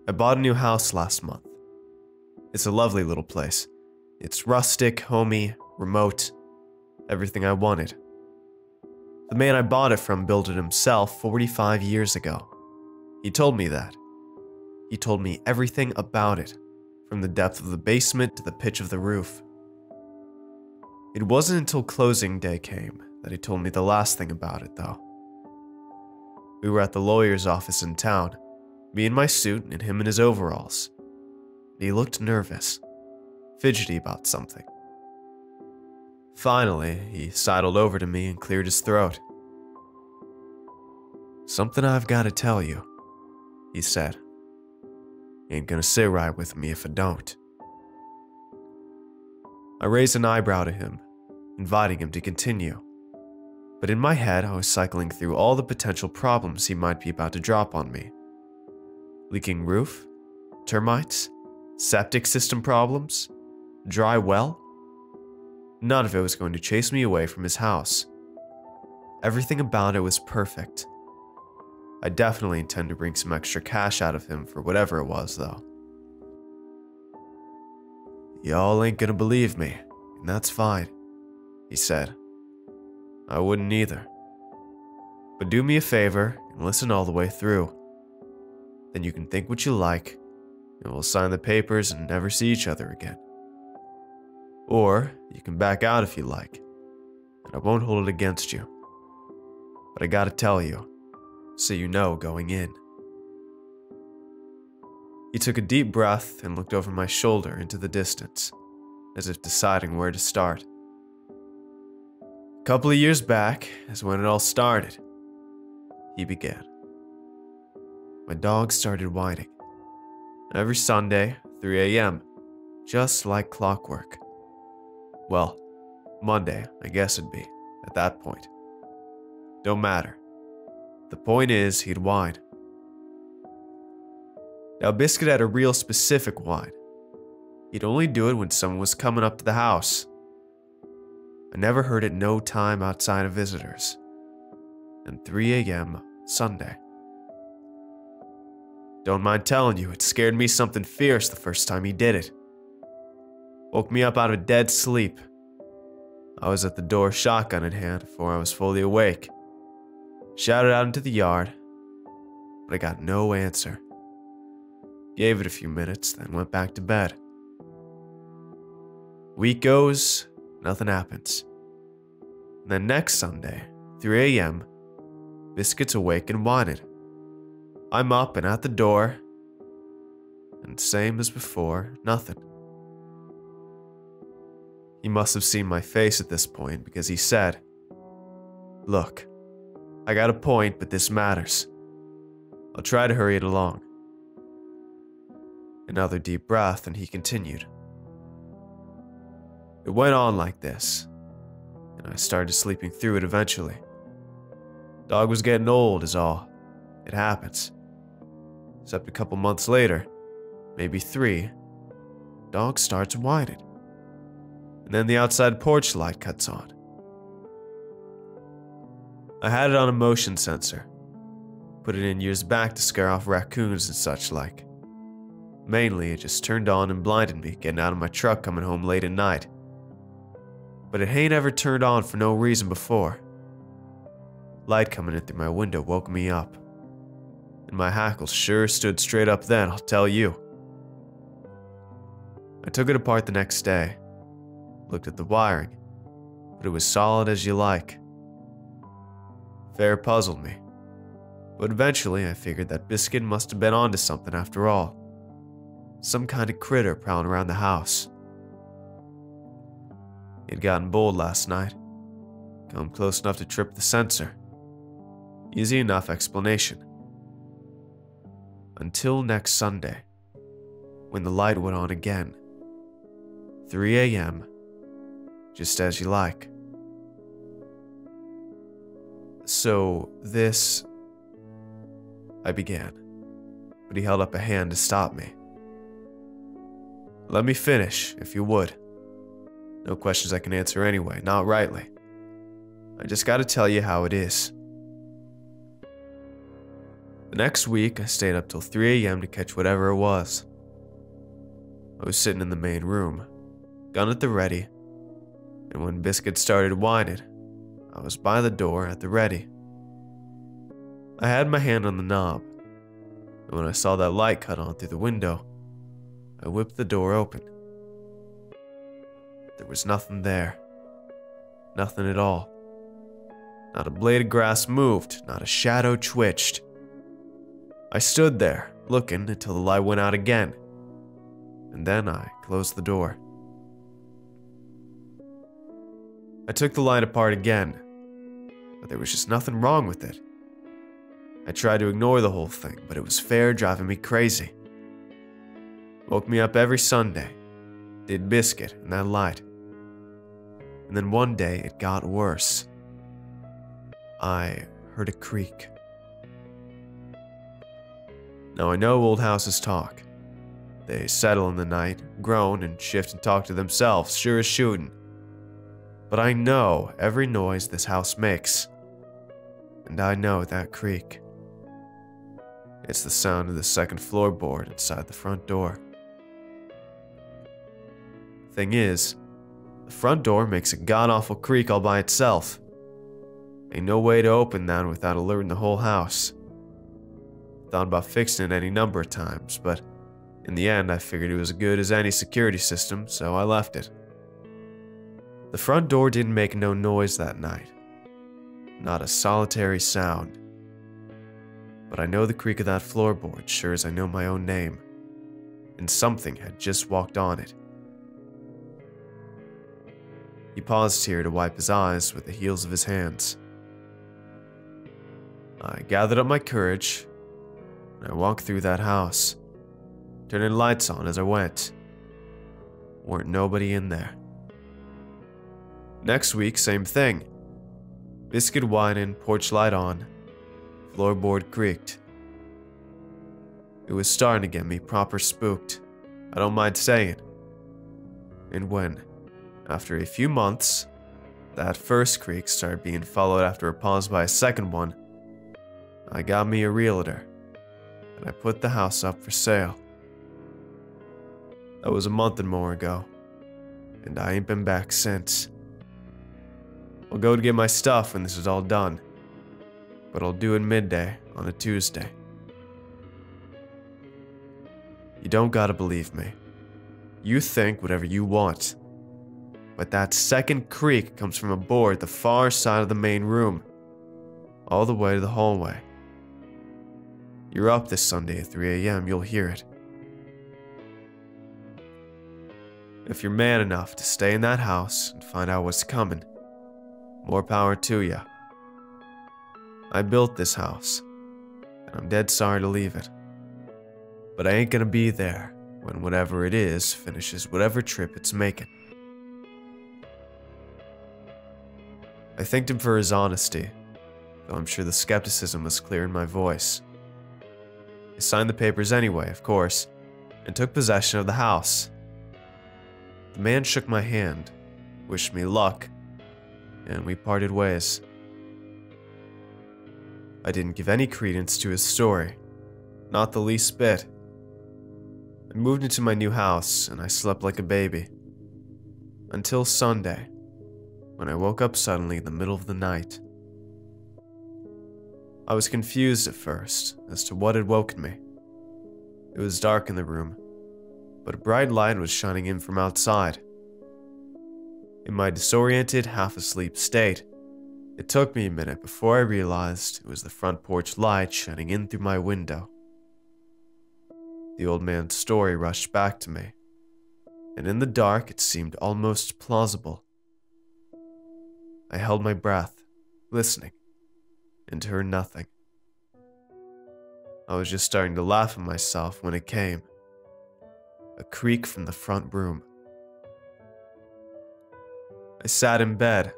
I bought a new house last month. It's a lovely little place. It's rustic, homey, remote, everything I wanted. The man I bought it from built it himself 45 years ago. He told me that. He told me everything about it, from the depth of the basement to the pitch of the roof. It wasn't until closing day came that he told me the last thing about it, though. We were at the lawyer's office in town, me in my suit and him in his overalls. He looked nervous, fidgety about something. Finally, he sidled over to me and cleared his throat. "Something I've got to tell you," he said. "You ain't gonna sit right with me if I don't." I raised an eyebrow to him, inviting him to continue. But in my head, I was cycling through all the potential problems he might be about to drop on me. Leaking roof, termites, septic system problems, dry well. None of it was going to chase me away from his house. Everything about it was perfect. I definitely intend to bring some extra cash out of him for whatever it was, though. "Y'all ain't gonna believe me, and that's fine," he said. "I wouldn't either. But do me a favor and listen all the way through. Then you can think what you like, and we'll sign the papers and never see each other again. Or you can back out if you like, and I won't hold it against you. But I gotta tell you, so you know going in." He took a deep breath and looked over my shoulder into the distance, as if deciding where to start. "A couple of years back is when it all started," he began. "My dog started whining. Every Sunday, 3 a.m., just like clockwork. Well, Monday, I guess it'd be, at that point. Don't matter. The point is, he'd whine. Now, Biscuit had a real specific whine. He'd only do it when someone was coming up to the house. I never heard it no time outside of visitors. And 3 a.m. Sunday. Don't mind telling you, it scared me something fierce the first time he did it. Woke me up out of a dead sleep. I was at the door, shotgun in hand, before I was fully awake. Shouted out into the yard, but I got no answer. Gave it a few minutes, then went back to bed. Week goes, nothing happens. And then next Sunday, 3 a.m., Biscuit's awake and whining. I'm up and at the door, and same as before, nothing. He must have seen my face at this point because he said, "Look, I got a point, but this matters. I'll try to hurry it along." Another deep breath, and he continued. It went on like this, and I started sleeping through it eventually. Dog was getting old is all. It happens. Except a couple months later, maybe 3, dog starts whining. And then the outside porch light cuts on. I had it on a motion sensor. Put it in years back to scare off raccoons and such like. Mainly, it just turned on and blinded me getting out of my truck coming home late at night. But it ain't ever turned on for no reason before. Light coming in through my window woke me up. And my hackles sure stood straight up then, I'll tell you. I took it apart the next day. Looked at the wiring, but it was solid as you like. Fair puzzled me. But eventually I figured that Biscuit must have been onto something after all. Some kind of critter prowling around the house. He'd gotten bold last night. Come close enough to trip the sensor. Easy enough explanation. Until next Sunday, when the light went on again. 3 a.m., just as you like. "So this..." I began, but he held up a hand to stop me. "Let me finish, if you would. No questions I can answer anyway, not rightly. I just gotta tell you how it is." The next week, I stayed up till 3 a.m. to catch whatever it was. I was sitting in the main room, gun at the ready, and when Biscuit started whining, I was by the door at the ready. I had my hand on the knob, and when I saw that light cut on through the window, I whipped the door open. There was nothing there. Nothing at all. Not a blade of grass moved, not a shadow twitched. I stood there, looking until the light went out again, and then I closed the door. I took the light apart again, but there was just nothing wrong with it. I tried to ignore the whole thing, but it was fair driving me crazy. Woke me up every Sunday, did Biscuit and that light. And then one day it got worse. I heard a creak. Now I know old houses talk. They settle in the night, groan and shift and talk to themselves, sure as shooting. But I know every noise this house makes. And I know that creak. It's the sound of the second floorboard inside the front door. Thing is, the front door makes a god-awful creak all by itself. Ain't no way to open that without alerting the whole house. Thought about fixing it any number of times, but in the end I figured it was as good as any security system, so I left it. The front door didn't make no noise that night. Not a solitary sound. But I know the creak of that floorboard sure as I know my own name. And something had just walked on it. He paused here to wipe his eyes with the heels of his hands. I gathered up my courage, and I walked through that house, turning lights on as I went. Weren't nobody in there. Next week, same thing. Biscuit whining, porch light on, floorboard creaked. It was starting to get me proper spooked, I don't mind saying. And when, after a few months, that first creak started being followed after a pause by a second one, I got me a realtor, and I put the house up for sale. That was a month and more ago, and I ain't been back since. I'll go to get my stuff when this is all done, but I'll do it midday on a Tuesday. You don't gotta believe me. You think whatever you want. But that second creak comes from a board the far side of the main room, all the way to the hallway. You're up this Sunday at 3 a.m., you'll hear it. If you're man enough to stay in that house and find out what's coming, more power to ya. I built this house, and I'm dead sorry to leave it. But I ain't gonna be there when whatever it is finishes whatever trip it's making. I thanked him for his honesty, though I'm sure the skepticism was clear in my voice. I signed the papers anyway, of course, and took possession of the house. The man shook my hand, wished me luck, and we parted ways. I didn't give any credence to his story, not the least bit. I moved into my new house, and I slept like a baby. Until Sunday, when I woke up suddenly in the middle of the night. I was confused at first as to what had woken me. It was dark in the room, but a bright light was shining in from outside. In my disoriented, half-asleep state, it took me a minute before I realized it was the front porch light shining in through my window. The old man's story rushed back to me, and in the dark it seemed almost plausible. I held my breath, listening, and heard nothing. I was just starting to laugh at myself when it came. A creak from the front room. I sat in bed,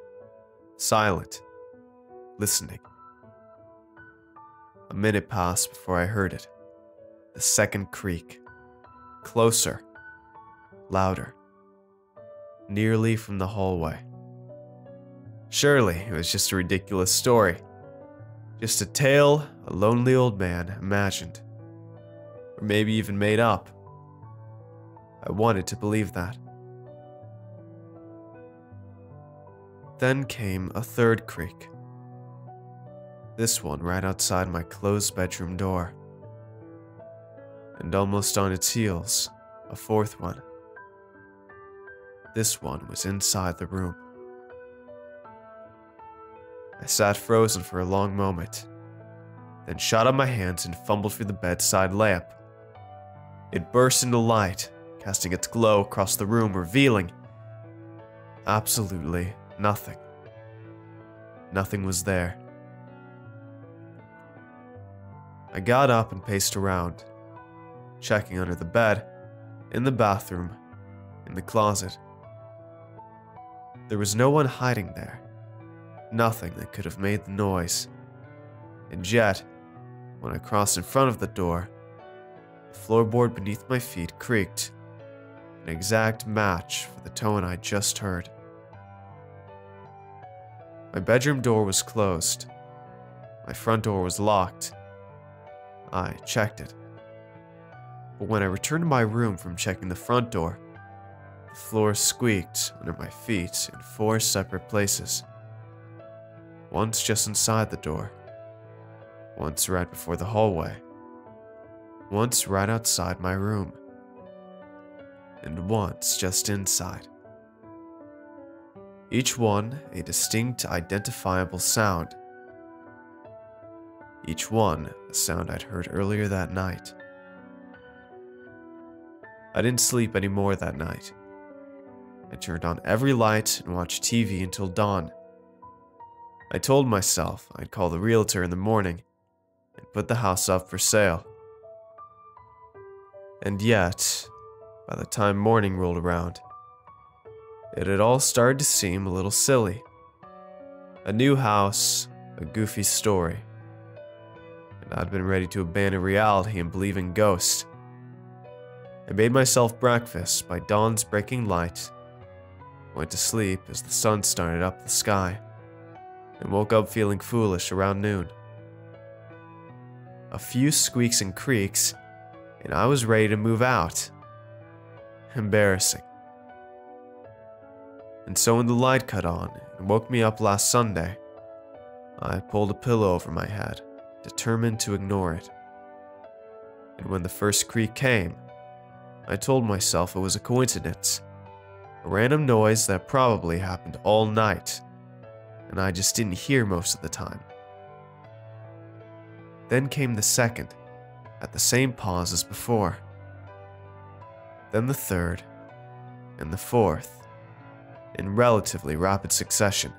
silent, listening. A minute passed before I heard it. The second creak. Closer, louder, nearly from the hallway. Surely it was just a ridiculous story. Just a tale a lonely old man imagined. Or maybe even made up. I wanted to believe that. Then came a third creak. This one right outside my closed bedroom door. And almost on its heels, a fourth one. This one was inside the room. I sat frozen for a long moment, then shot up my hands and fumbled for the bedside lamp. It burst into light, casting its glow across the room, revealing absolutely nothing. Nothing was there. I got up and paced around, checking under the bed, in the bathroom, in the closet. There was no one hiding there. Nothing that could have made the noise. And yet, when I crossed in front of the door, the floorboard beneath my feet creaked, an exact match for the tone I'd just heard. My bedroom door was closed. My front door was locked. I checked it. But when I returned to my room from checking the front door, the floor squeaked under my feet in 4 separate places. Once just inside the door, once right before the hallway, once right outside my room, and once just inside. Each one a distinct, identifiable sound. Each one a sound I'd heard earlier that night. I didn't sleep anymore that night. I turned on every light and watched TV until dawn. I told myself I'd call the realtor in the morning and put the house up for sale. And yet, by the time morning rolled around, it had all started to seem a little silly. A new house, a goofy story. And I'd been ready to abandon reality and believe in ghosts. I made myself breakfast by dawn's breaking light, went to sleep as the sun started up the sky, and woke up feeling foolish around noon. A few squeaks and creaks, and I was ready to move out. Embarrassing. And so when the light cut on and woke me up last Sunday, I pulled a pillow over my head, determined to ignore it. And when the first creak came, I told myself it was a coincidence, a random noise that probably happened all night, and I just didn't hear most of the time. Then came the second, at the same pause as before. Then the third, and the fourth, in relatively rapid succession.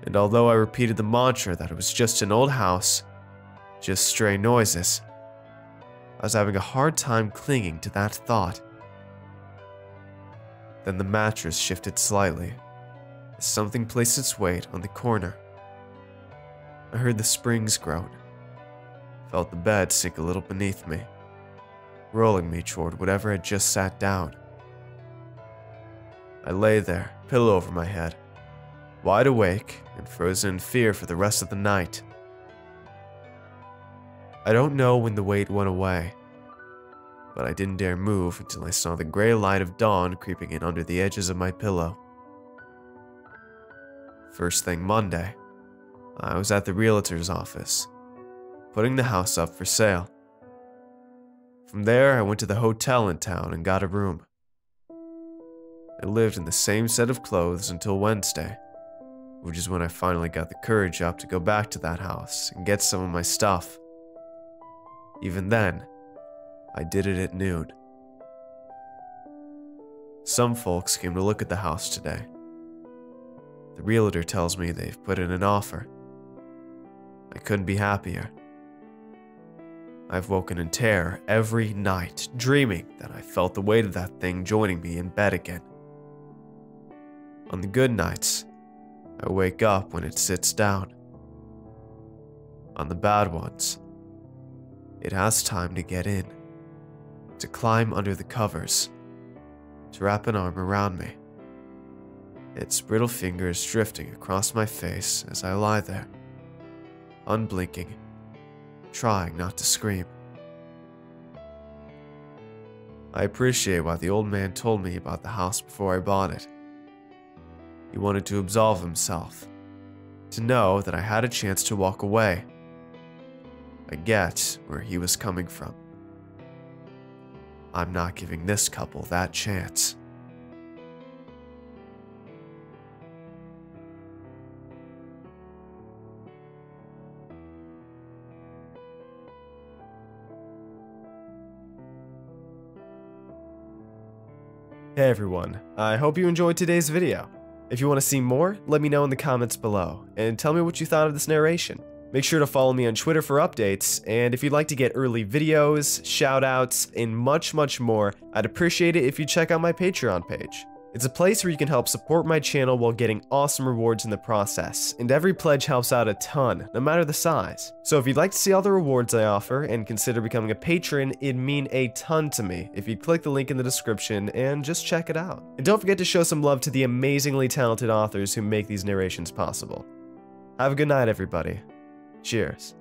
And although I repeated the mantra that it was just an old house, just stray noises, I was having a hard time clinging to that thought. Then the mattress shifted slightly, as something placed its weight on the corner. I heard the springs groan, felt the bed sink a little beneath me, rolling me toward whatever had just sat down. I lay there, pillow over my head, wide awake and frozen in fear for the rest of the night. I don't know when the weight went away, but I didn't dare move until I saw the gray light of dawn creeping in under the edges of my pillow. First thing Monday, I was at the realtor's office, putting the house up for sale. From there, I went to the hotel in town and got a room. I lived in the same set of clothes until Wednesday, which is when I finally got the courage up to go back to that house and get some of my stuff. Even then, I did it at noon. Some folks came to look at the house today. The realtor tells me they've put in an offer. I couldn't be happier. I've woken in terror every night, dreaming that I felt the weight of that thing joining me in bed again. On the good nights, I wake up when it sits down. On the bad ones, it has time to get in, to climb under the covers, to wrap an arm around me. Its brittle fingers drifting across my face as I lie there, unblinking, trying not to scream. I appreciate what the old man told me about the house before I bought it. He wanted to absolve himself, to know that I had a chance to walk away. I get where he was coming from. I'm not giving this couple that chance. Hey everyone, I hope you enjoyed today's video. If you want to see more, let me know in the comments below, and tell me what you thought of this narration. Make sure to follow me on Twitter for updates, and if you'd like to get early videos, shoutouts, and much more, I'd appreciate it if you check out my Patreon page. It's a place where you can help support my channel while getting awesome rewards in the process, and every pledge helps out a ton, no matter the size. So if you'd like to see all the rewards I offer and consider becoming a patron, it'd mean a ton to me if you'd click the link in the description and just check it out. And don't forget to show some love to the amazingly talented authors who make these narrations possible. Have a good night, everybody. Cheers.